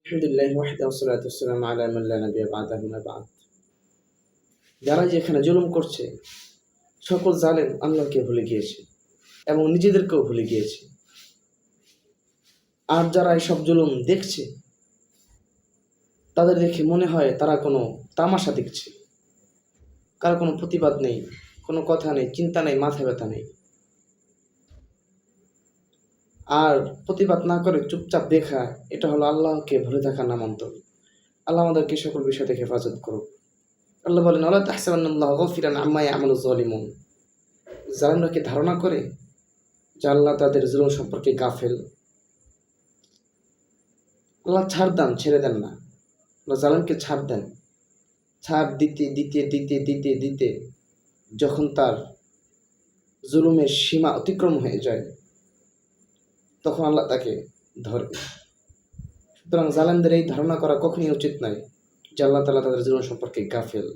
আলহামদুলিল্লাহ ওয়াহদাহু ওয়াসসালাতু ওয়াসসালামু আলা মান লা নাবিয়্যা বা'দাহু আম্মা বা'দ। যারা যেখানে জুলুম করছে, সকল জালেম আল্লাহকে ভুলে গিয়েছে এবং নিজেদেরকেও ভুলে গিয়েছে। আর যারা এসব জুলুম দেখছে, তাদের দেখে মনে হয় তারা কোনো তামাশা দেখছে। কারো কোনো প্রতিবাদ নেই, কোনো কথা নেই, চিন্তা নেই, মাথা ব্যথা নেই। আর প্রতিবাদ না করে চুপচাপ দেখা, এটা হলো আল্লাহকে ভুলে থাকার নামান্তর। আল্লাহ আমাদেরকে সকল বিষয় থেকে হেফাজত করুক। আল্লাহ বলেন, ওয়ালা তাহসাবান্নাল্লাহা গাফিলান আম্মা ইয়ামালু যালিমুন। জালেমরা কি ধারণা করে যে আল্লাহ তাদের জুলুম সম্পর্কে গাফেল? আল্লাহ ছাড় দেন, ছেড়ে দেন না। আল্লাহ জালেমকে ছাড় দেন। ছাড় দিতে দিতে দিতে দিতে দিতে যখন তার জুলুমের সীমা অতিক্রম হয়ে যায়, তখন আল্লাহ তাকে ধরে। সুতরাং জালেমদের এই ধারণা করা কখনই উচিত নয় যে আল্লাহ তাআলা তাদের জুলুম সম্পর্কে গাফেল।